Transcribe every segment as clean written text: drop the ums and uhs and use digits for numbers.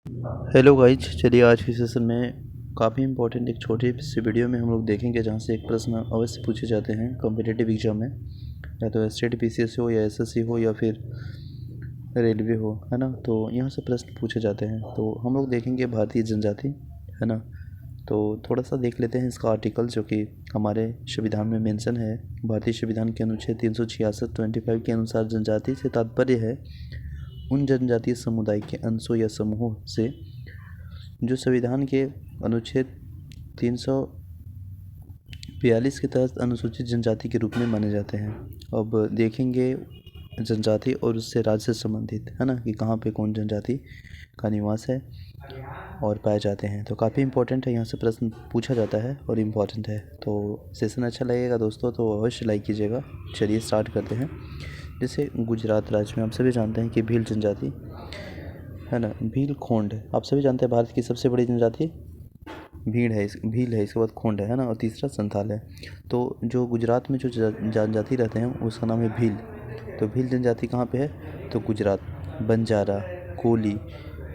Hello guys, चलिए आज की सेशन में काफ़ी इंपॉर्टेंट एक छोटी सी वीडियो में हम लोग देखेंगे जहाँ से एक प्रश्न अवश्य पूछे जाते हैं कॉम्पिटिटिव एग्जाम में, या तो स्टेट पीसीएस हो या एसएससी हो या फिर रेलवे हो, है ना। तो यहाँ से प्रश्न पूछे जाते हैं। तो हम लोग देखेंगे भारतीय जनजाति, है ना। तो थोड़ा सा देख लेते हैं इसका आर्टिकल जो कि हमारे संविधान में मेंशन है। भारतीय संविधान के अनुच्छेद 366(25) के अनुसार जनजाति से तात्पर्य है उन जनजातीय समुदाय के अंशों या समूहों से जो संविधान के अनुच्छेद 342 के तहत अनुसूचित जनजाति के रूप में माने जाते हैं। अब देखेंगे जनजाति और उससे राज्य से संबंधित, है ना, कि कहाँ पे कौन जनजाति का निवास है और पाए जाते हैं। तो काफ़ी इंपॉर्टेंट है, यहाँ से प्रश्न पूछा जाता है और इम्पॉर्टेंट है। तो सेशन अच्छा लगेगा दोस्तों तो अवश्य लाइक कीजिएगा। चलिए स्टार्ट करते हैं। जैसे गुजरात राज्य में आप सभी जानते हैं कि भील जनजाति, है ना, भील खोंड, आप सभी जानते हैं भारत की सबसे बड़ी जनजाति भील है, इसके बाद खोंड है ना, और तीसरा संथाल है। तो जो गुजरात में जो जनजाति रहते हैं उसका नाम है भील। तो भील जनजाति कहाँ पे है? तो गुजरात। बंजारा, कोली,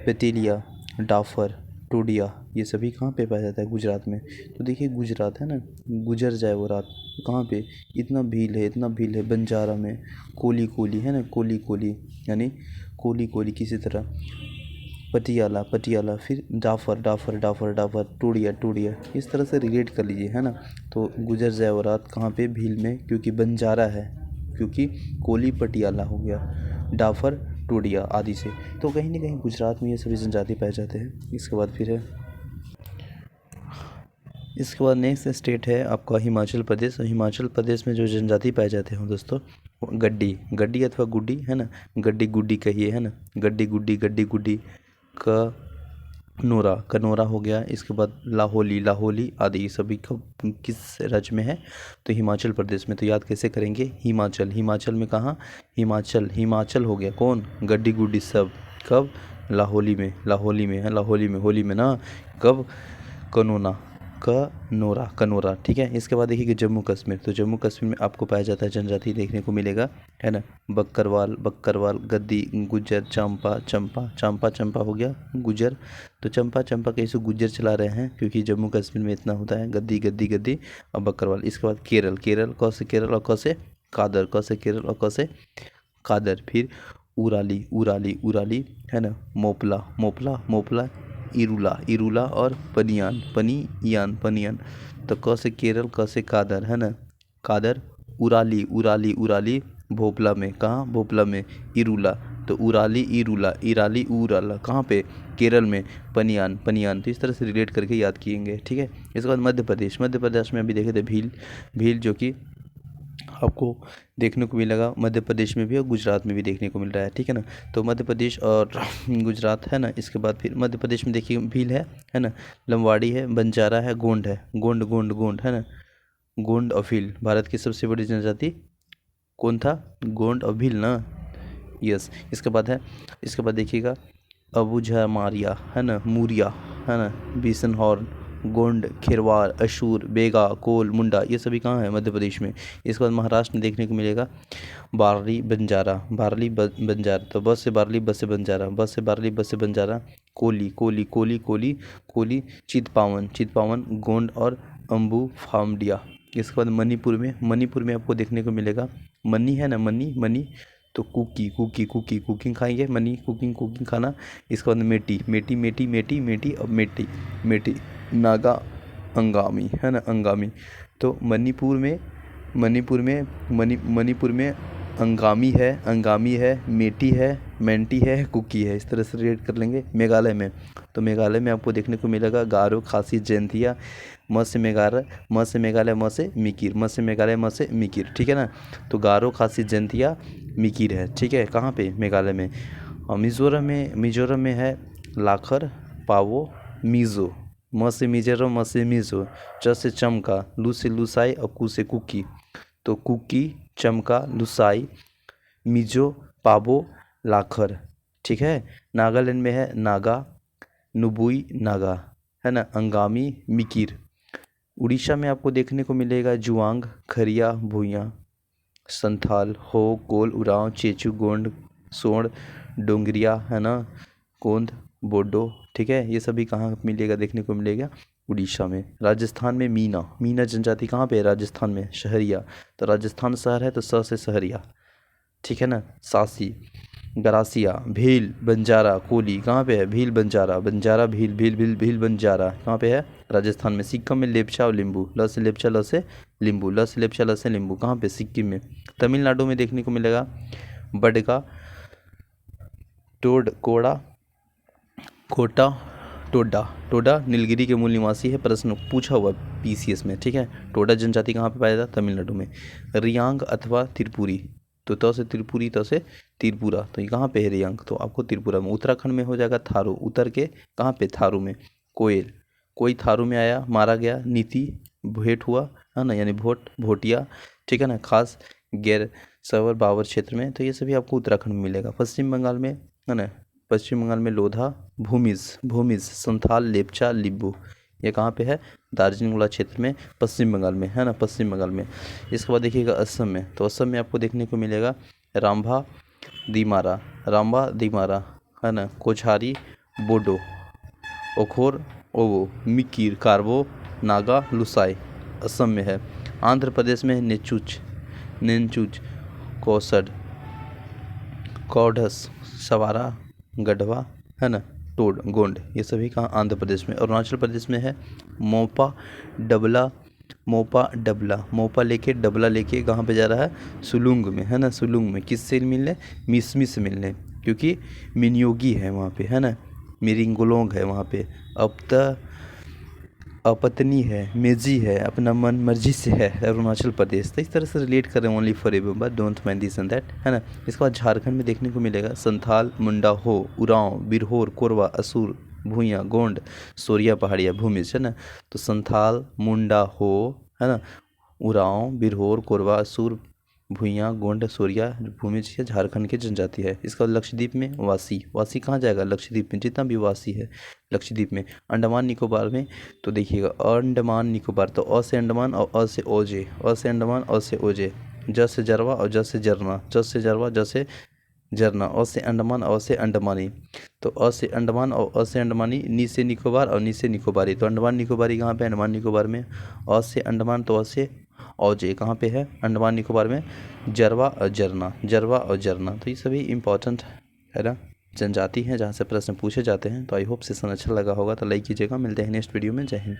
पेतीलिया, डाफर, टोडिया, ये सभी कहाँ पे पाया जाता है? गुजरात में। तो देखिए गुजरात है ना, गुजर जाए वो रात, कहाँ पे? इतना भील है, इतना भील है। बंजारा में कोली कोली है ना, कोली कोली यानी कोली कोली किसी तरह। पटियाला पटियाला, फिर डाफर डाफर डाफर डाफर, टोडिया टोडिया, इस तरह से रिलेट कर लीजिए, है ना। तो गुजर जाए वो रात कहाँ पे? भील में, क्योंकि बंजारा है, क्योंकि कोली पटियाला हो गया, डाफर टोडिया आदि से। तो कहीं ना कहीं गुजरात में ये सभी जनजाति पाए जाते हैं। इसके बाद फिर है, इसके बाद नेक्स्ट स्टेट है आपका हिमाचल प्रदेश। और हिमाचल प्रदेश में जो जनजाति पाए जाते हैं दोस्तों, वो गड्डी, गड्डी अथवा गुड्डी, है ना, गड्डी गुड्डी कहिए, है ना, गड्डी गुड्डी, गड्डी गुड्डी, कनोरा, कनोरा हो गया। इसके बाद लाहौली, लाहौली आदि सभी किस राज्य में है? तो हिमाचल प्रदेश में। तो याद कैसे करेंगे? हिमाचल, हिमाचल में कहाँ? हिमाचल, हिमाचल हो गया कौन? गड्डी गुड्डी सब कब? लाहौली में, लाहौली में है, लाहौली में, होली में ना। कब? कनोना, कनोरा, कनोरा, ठीक है। इसके बाद देखिए जम्मू कश्मीर। तो जम्मू कश्मीर में आपको पाया जाता है जनजाति देखने को मिलेगा, है ना, बक्करवाल, बक्करवाल, गद्दी, गुज्जर, चंपा, चंपा, चंपा, चंपा हो गया गुजर। तो चंपा चंपा कैसे गुज्जर चला रहे हैं, क्योंकि जम्मू कश्मीर में इतना होता है, गद्दी गद्दी गद्दी और बक्करवाल। इसके बाद केरल, केरल क से केरल और क से कादर, क से केरल और क से कादर। फिर उराली, उराली, उराली, है ना, मोपला, मोपला, मोपला, इरुला, इरुला और पनियान, पनियान, पनियान। तो क से केरल, क से कादर, है ना, कादर। उराली, उराली, उराली, भोपला में, कहाँ? भोपला में। इरुला, तो उराली, इरुला, इराली, उराला, कहाँ पे? केरल में। पनियान, पनियान। तो इस तरह से रिलेट करके याद किएंगे, ठीक है। इसके बाद मध्य प्रदेश, मध्य प्रदेश में अभी देखे थे भील, भील जो कि आपको देखने को मिलेगा मध्य प्रदेश में भी और गुजरात में भी देखने को मिल रहा है, ठीक है ना। तो मध्य प्रदेश और गुजरात, है ना। इसके बाद फिर मध्य प्रदेश में देखिए भील है ना, लंबाड़ी है, बंजारा है, गोंड है, गोंड गोंड गोंड, है ना, गोंड और भील। भारत की सबसे बड़ी जनजाति कौन था? गोंड और भील ना, यस। इसके बाद है, इसके बाद देखिएगा अबुझमारिया, है ना, मूरिया, है ना, बिसनहॉर्न, गोंड, खेरवार, अशूर, बेगा, कोल, मुंडा, ये सभी कहाँ है? मध्य प्रदेश में। इसके बाद महाराष्ट्र में देखने को मिलेगा बारली, बंजारा, बारली, बंजारा। तो बस से बारली, बस से बंजारा, बस से बारली, बस से बंजारा, कोली, कोली, कोली, कोली, कोली, चितपावन, चितपावन, गोंड और अम्बू फामडिया। इसके बाद मणिपुर में, मणिपुर में आपको देखने को मिलेगा मनी, है ना, मनी, मनी, तो कुकी, कुकी, कुकी, कुकिंग खाएंगे, मनी, कुकिंग, कुकिंग खाना। इसके बाद मेटी, मेटी, मेटी, मेटी, मेटी और मेटी, मेटी, नागा, अंगामी, है ना, अंगामी। तो मणिपुर में, मणिपुर में, मणिपुर में अंगामी है, अंगामी है, मेटी है, मेंटी है, कुकी है, इस तरह से रेट कर लेंगे। मेघालय में, तो मेघालय में आपको देखने को मिलेगा गारो, खासी, जयंतिया, म से मेघालय, म से मेघालय, म से मिकिर, म से मेघालय, म से मिकिर, ठीक है ना। तो गारो, खासी, जयंतिया, मिकिर है, ठीक है। कहाँ पे? मेघालय में। और मिज़ोरम में, मिज़ोरम में है लाखर, पावो, मिज़ो, म से मिज़ोरम, म से मिज़ो, च से चमका, लू से लुसाई और कू से कुकी। तो कुकी, चमका, लुसाई, मिजो, पाबो, लाखर, ठीक है। नागालैंड में है नागा, नुबुई, नागा, है ना, अंगामी, मिकिर। उड़ीसा में आपको देखने को मिलेगा जुआंग, खरिया, भूइयाँ, संथाल, हो, कोल, उरांव, चेचू, गोंड, सोंड, डोंगरिया, है ना, कोंद, बोडो, ठीक है, ये सभी कहाँ मिलेगा, देखने को मिलेगा उड़ीसा में। राजस्थान में मीना, मीना जनजाति कहाँ पे है, राजस्थान में। शहरिया, तो राजस्थान शहर है तो स से शहरिया, ठीक है ना। सासी, गरासिया, भील, बंजारा, कोली कहाँ पे है, भील बंजारा, बंजारा भील, भील भील भील बंजारा कहाँ पे है, राजस्थान में। सिक्किम में लेप्चा और लिम्बू, ल से लेप्चा ल से लिम्बू, ल से लेप्चा ल से लिम्बू कहाँ पे, सिक्किम में। तमिलनाडु में देखने को मिलेगा बडगा, टोड, कोड़ा, कोटा, टोडा। टोडा नीलगिरी के मूल निवासी है, प्रश्न पूछा हुआ पीसीएस में, ठीक है। टोडा जनजाति कहाँ पे पाया जाता है, तमिलनाडु में। रियांग अथवा त्रिपुरी, तो त से त्रिपुरी, त से त्रिपुरा, तो ये कहाँ पे है रियांग, तो आपको त्रिपुरा में। उत्तराखंड में हो जाएगा थारू, उतर के कहाँ पे, थारू में। कोयल, कोई थारू में आया, मारा गया। नीति, भेंट हुआ है ना, यानी भोट, भोटिया, ठीक है ना। खास गैर सवर बावर क्षेत्र में, तो ये सभी आपको उत्तराखंड में मिलेगा। पश्चिम बंगाल में है ना, पश्चिम बंगाल में लोधा, भूमिज, भूमिज, संथाल, लेप्चा, लिम्बू, ये कहाँ पे है, दार्जिलिंग वाला क्षेत्र में, पश्चिम बंगाल में है ना, पश्चिम बंगाल में। इसके बाद देखिएगा असम में, तो असम में आपको देखने को मिलेगा रामभा, दिमारा, रामभा दिमारा है ना। कोछारी, बोडो, ओखोर, ओवो, मिकीर, कार्बो, नागा, लुसाई असम में है। आंध्र प्रदेश में नेचुच, नेनचुच, कौसड, कौडस, सवारा, गढ़वा है ना, टोड, गोंड, ये सभी कहाँ, आंध्र प्रदेश में। अरुणाचल प्रदेश में है मोपा, डबला, मोपा, डबला, मोपा लेके डबला लेके कहाँ पे जा रहा है, सुलुंग में है ना, सुलुंग में। किससे मिलने, मिसमी से मिलने, क्योंकि मिनियोगी है वहाँ पे है ना, मिरिंगोलोंग है वहाँ पे। अब त अपत्नी है, मेजी है, अपना मन मर्जी से है अरुणाचल प्रदेश। तो इस तरह से रिलेट कर रहे हैं, only for remember, don't mind this and that है ना। इसके बाद झारखंड में देखने को मिलेगा संथाल, मुंडा हो, उरांव, बिरहोर, कोरवा, असुर, भूइयाँ, गोंड, सोरिया पहाड़िया, भूमिज है ना। तो संथाल, मुंडा हो है ना, उरांव, बिरहोर, कोरवा, असुर, भूइयाँ, गोंड, सोरिया, भूमिज, ये झारखंड की जनजाति है। इसका लक्षद्वीप में वासी, वासी कहाँ जाएगा, लक्षद्वीप में। जितना भी वासी है लक्षद्वीप में। अंडमान निकोबार में, तो देखिएगा अंडमान निकोबार, तो अ से अंडमान और अ से ओजे, अ से अंडमान, अ से ओजे, ज से जरवा और ज से जरना, ज से जरवा, ज से जरना, अ से अंडमान, अ से अंडमानी, तो अ से अंडमान और अ से अंडमानी, नी से निकोबार और नी से निकोबारी, तो अंडमान निकोबारी कहाँ पे, अंडमान निकोबार में। अ से अंडमान, तो अ से औजे कहाँ पे है, अंडमान निकोबार में। जरवा और जरना, जरवा और जरना, तो ये सभी इंपॉर्टेंट है ना जनजाति हैं जहाँ से प्रश्न पूछे जाते हैं। तो आई होप सेशन अच्छा लगा होगा, तो लाइक कीजिएगा। मिलते हैं नेक्स्ट वीडियो में। जय हिंद।